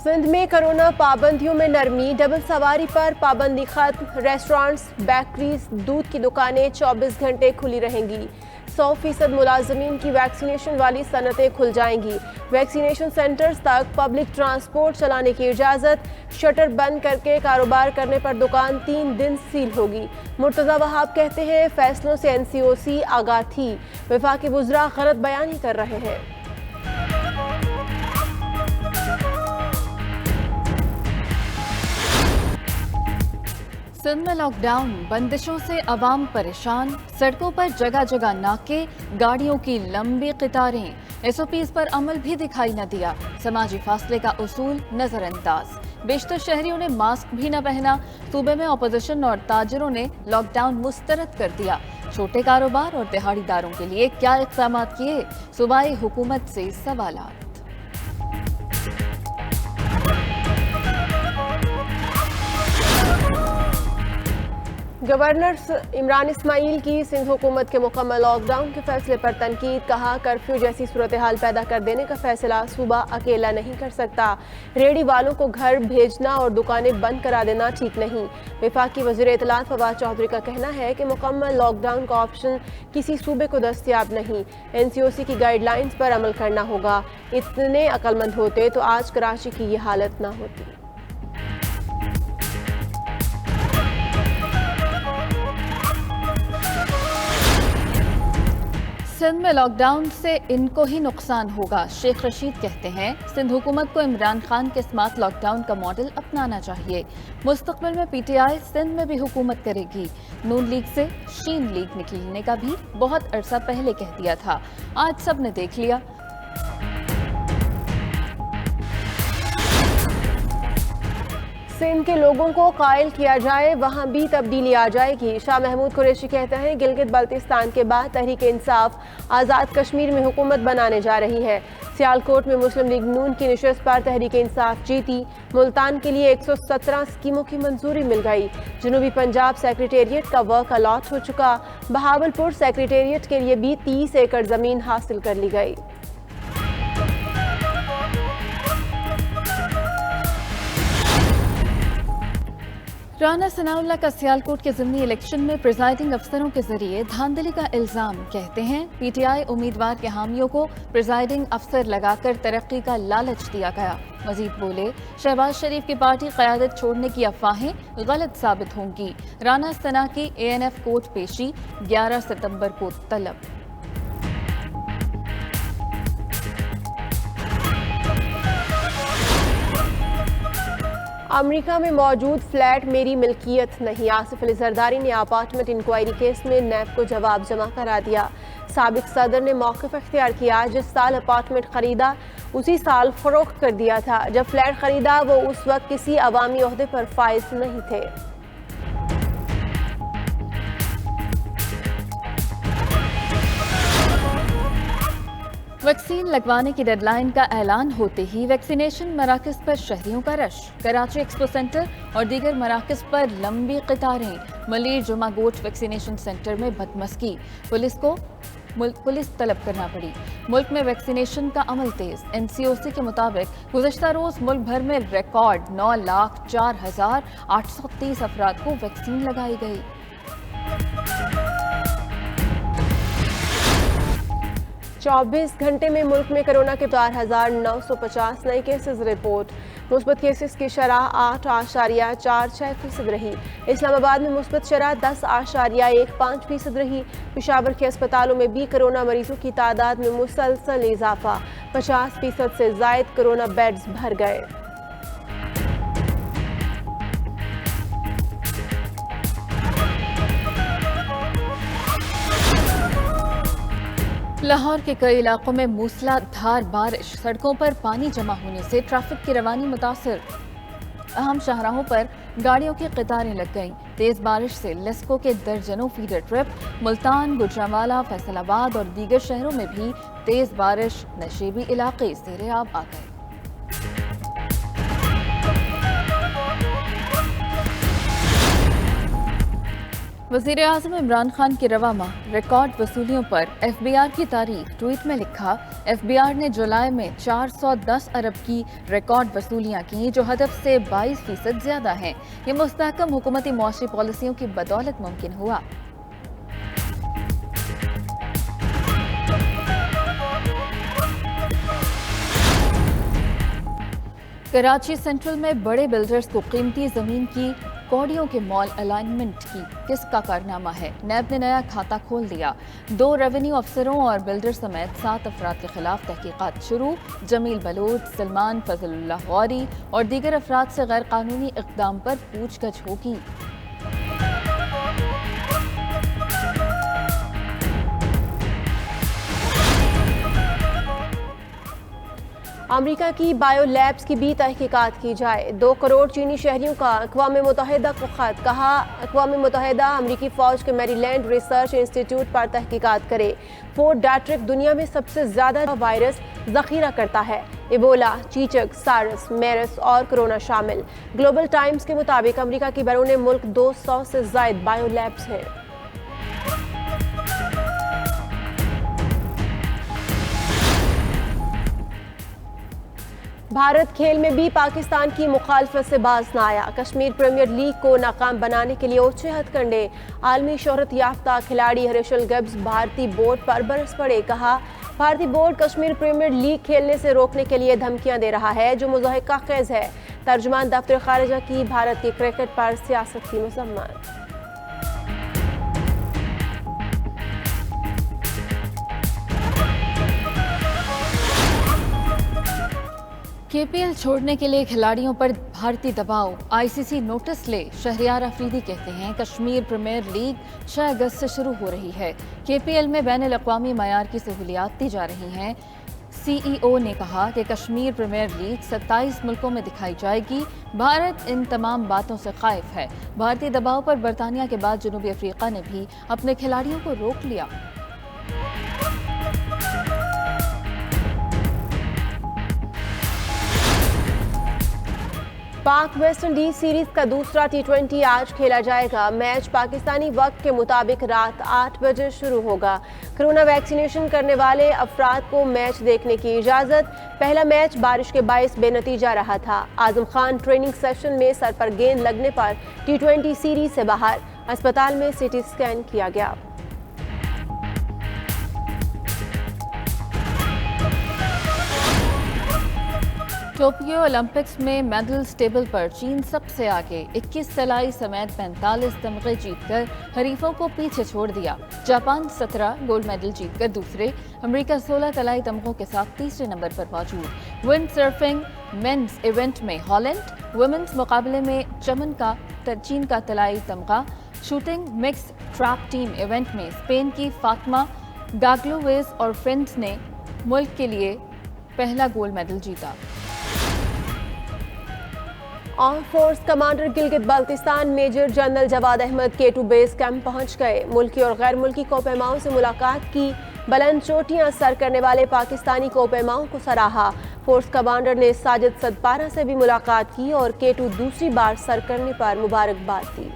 सिंध में कोरोना पाबंदियों में नरमी, डबल सवारी पर पाबंदी खत्म, रेस्टोरेंट्स, बेकरीज, दूध की दुकानें 24 घंटे खुली रहेंगी। 100% मुलाजमीन की वैक्सीनेशन वाली सनतें खुल जाएंगी। वैक्सीनेशन सेंटर्स तक पब्लिक ट्रांसपोर्ट चलाने की इजाज़त, शटर बंद करके कारोबार करने पर दुकान 3 दिन सील होगी। मुर्तज़ा वहाब कहते हैं फैसलों से NCOC आगाह थी, वफाकी वुज़रा गलत बयानी कर रहे हैं। सिंध में लॉकडाउन, बंदिशों से अवाम परेशान, सड़कों पर जगह जगह नाके, गाड़ियों की लंबी कतारें, SOPs पर अमल भी दिखाई न दिया, समाजी फासले का उसूल नजरअंदाज, बेशतर शहरियों ने मास्क भी न पहना, सूबे में अपोजिशन और ताजरों ने लॉकडाउन मुस्तरद कर दिया। छोटे कारोबार और दिहाड़ीदारों के लिए क्या इक़दाम किए, सूबाई हुकूमत से सवालात। गवर्नर इमरान इस्माइल की सिंध हुकूमत के मुकम्मल लॉकडाउन के फैसले पर तनकीद, कहा कर्फ्यू जैसी सूरत हाल पैदा कर देने का फैसला सूबा अकेला नहीं कर सकता। रेहड़ी वालों को घर भेजना और दुकानें बंद करा देना ठीक नहीं। वफाकी वज़ीर इत्तलात फवाद चौधरी का कहना है कि मुकम्मल लॉकडाउन का ऑप्शन किसी सूबे को दस्तयाब नहीं, NCOC की गाइडलाइंस पर अमल करना होगा। इतने अक्लमंद होते तो आज कराची की ये हालत ना होती। सिंध में लॉकडाउन से इनको ही नुकसान होगा, शेख रशीद कहते हैं सिंध हुकूमत को इमरान खान के स्मार्ट लॉकडाउन का मॉडल अपनाना चाहिए। मुस्तकबिल में PTI सिंध में भी हुकूमत करेगी। नून लीग से शीन लीग निकलने का भी बहुत अरसा पहले कह दिया था, आज सब ने देख लिया। सिंध के लोगों को कायल किया जाए, वहाँ भी तब्दीली आ जाएगी। शाह महमूद कुरैशी कहते हैं गिलगित बल्तिस्तान के बाद तहरीक इंसाफ आज़ाद कश्मीर में हुकूमत बनाने जा रही है। सियालकोट में मुस्लिम लीग नून की निशस्त पर तहरीक इंसाफ जीती। मुल्तान के लिए 117 स्कीमों की मंजूरी मिल गई। जनूबी पंजाब सेक्रेटेरिएट का वर्क अलॉट हो चुका। बहावलपुर सेक्रेटेरिएट के लिए भी 30 एकड़ ज़मीन हासिल कर ली गई। राना सनाउल्लाह का सियालकोट के ज़िमनी इलेक्शन में प्रिजाइडिंग अफसरों के जरिए धांधली का इल्जाम, कहते हैं PTI उम्मीदवार के हामियों को प्रिजाइडिंग अफसर लगाकर तरक्की का लालच दिया गया। मजीद बोले शहबाज शरीफ की पार्टी क़यादत छोड़ने की अफवाहें गलत साबित होंगी। राना सना की ANF कोर्ट पेशी 11 सितंबर को तलब। अमेरिका में मौजूद फ्लैट मेरी मिल्कियत नहीं, आसिफ अली जरदारी ने अपार्टमेंट इंक्वायरी केस में NAB को जवाब जमा करा दिया। साबिक सदर ने मौक़िफ़ इख्तियार किया, जिस साल अपार्टमेंट खरीदा उसी साल फरोख्त कर दिया था। जब फ्लैट खरीदा वो उस वक्त किसी अवामी ओहदे पर फाइज नहीं थे। वैक्सीन लगवाने की डेडलाइन का ऐलान होते ही वैक्सीनेशन मराकज़ पर शहरियों का रश। कराची एक्सपो सेंटर और दीगर मराकज़ पर लंबी कतारें। मलीर जुमा गोट वैक्सीनेशन सेंटर में बदमस्की, पुलिस तलब करना पड़ी। मुल्क में वैक्सीनेशन का अमल तेज। NCOC के मुताबिक गुज़श्ता रोज़ मुल्क भर में रिकॉर्ड 9,04,830 अफराद को वैक्सीन लगाई गई। 24 घंटे में मुल्क में कोरोना के 4,950 नए केसेस रिपोर्ट। मुस्बत केसेस की शरह 8.46% रही। इस्लामाबाद में मुस्बत शरह 10.15% रही। पेशावर के अस्पतालों में भी कोरोना मरीजों की तादाद में मुसलसल इजाफा, 50% से ज़ायद कोरोना बेड्स भर गए। लाहौर के कई इलाकों में मूसलाधार बारिश, सड़कों पर पानी जमा होने से ट्रैफिक की रवानी मुतासर। अहम शाहराहों पर गाड़ियों की कतारें लग गईं। तेज बारिश से लेस्को के दर्जनों फीडर ट्रिप, मुल्तान, गुजरांवाला, फैसलाबाद और दीगर शहरों में भी तेज बारिश, नशेबी इलाके ज़ेर-ए-आब आ गए। वज़ीर आज़म इमरान खान की रवामा रिकॉर्ड वसूलियों पर FBR की तारीफ। ट्वीट में लिखा, FBR ने जुलाई में 410 अरब की रिकॉर्ड वसूलियाँ की, जो हदफ से 22% ज़्यादा हैं। ये मुस्तहकम हुकूमती मुआशी पॉलिसियों की बदौलत मुमकिन हुआ। कराची सेंट्रल में बड़े बिल्डर्स को कीमती ज़मीन की कौड़ियों के मॉल अलाइनमेंट की किसका कारनामा है? नैब ने नया खाता खोल दिया। 2 रेवेन्यू अफसरों और बिल्डर समेत 7 अफराद के खिलाफ तहकीकात शुरू। जमील बलोच, सलमान फजलुल्लाह गौरी और दीगर अफराद से गैर कानूनी इक़दाम पर पूछगछ होगी। अमेरिका की बायो लैब्स की भी तहकीकात की जाए। 2 करोड़ चीनी शहरियों का अक़वाम मुत्तहिदा को ख़त। कहा, अक़वाम मुत्तहिदा अमरीकी फ़ौज के मैरीलैंड रिसर्च इंस्टीट्यूट पर तहकीकात करे। फोर्ट डेट्रिक दुनिया में सबसे ज़्यादा वायरस ज़ख़ीरा करता है। इबोला, चीचक, सार्स, मेरस और कोरोना शामिल। ग्लोबल टाइम्स के मुताबिक अमरीका की बैरून मुल्क 200 से ज़ायद बायो लैब्स हैं। भारत खेल में भी पाकिस्तान की मुखालफत से बाज न आया। कश्मीर प्रीमियर लीग को नाकाम बनाने के लिए ओछे हथकंडे। आलमी शोहरत याफ्ता खिलाड़ी हरीशल गब्स भारतीय बोर्ड पर बरस पड़े। कहा, भारतीय बोर्ड कश्मीर प्रीमियर लीग खेलने से रोकने के लिए धमकियां दे रहा है, जो मुज़ाहिका खेज़ है। तर्जुमान दफ्तर खारिजा की भारत के क्रिकेट पर सियासत की मज़म्मत। KPL छोड़ने के लिए खिलाड़ियों पर भारतीय दबाव। ICC नोटिस ले। शहरियार अफरीदी कहते हैं, कश्मीर प्रीमियर लीग 6 अगस्त से शुरू हो रही है। KPL में बैनुल अक़वामी मयार की सहूलियात दी जा रही हैं। CEO ने कहा कि कश्मीर प्रीमियर लीग 27 मुल्कों में दिखाई जाएगी। भारत इन तमाम बातों से ख़ाइफ है। भारतीय दबाव पर बरतानिया के बाद जनूबी अफ्रीका ने भी अपने खिलाड़ियों को रोक लिया। पाक वेस्ट इंडीज सीरीज का दूसरा T20 आज खेला जाएगा। मैच पाकिस्तानी वक्त के मुताबिक रात 8 बजे शुरू होगा। कोरोना वैक्सीनेशन करने वाले अफराद को मैच देखने की इजाज़त। पहला मैच बारिश के बायस बेनतीजा रहा था। आजम खान ट्रेनिंग सेशन में सर पर गेंद लगने पर T20 सीरीज से बाहर। अस्पताल में CT स्कैन किया गया। टोक्यो ओलंपिक्स में मेडल्स टेबल पर चीन सबसे आगे। 21 तलाई समेत 45 तमगे जीतकर हरीफों को पीछे छोड़ दिया। जापान 17 गोल्ड मेडल जीतकर दूसरे। अमेरिका 16 तलाई तमगों के साथ तीसरे नंबर पर मौजूद। विंड सर्फिंग मेंस इवेंट में हॉलैंड। वुमेन्स मुकाबले में चीन का तलाई तमगा। Shooting mix trap team event में स्पेन की फातिमा गाग्लोवेज और फ्रेंड्स ने मुल्क के लिए पहला गोल्ड मेडल जीता। Arm force commander Gilgit Baltistan major general Jawad Ahmad K2 base camp पहुंच गए। मुल्की और गैर मुल्की कोपेमाओं से मुलाकात की। बुलंद चोटियां सर करने वाले पाकिस्तानी कोपेमाओं को सराहा। फोर्स कमांडर ने साजिद सदपारा से भी मुलाकात की और K2 दूसरी बार सर करने पर मुबारकबाद दी।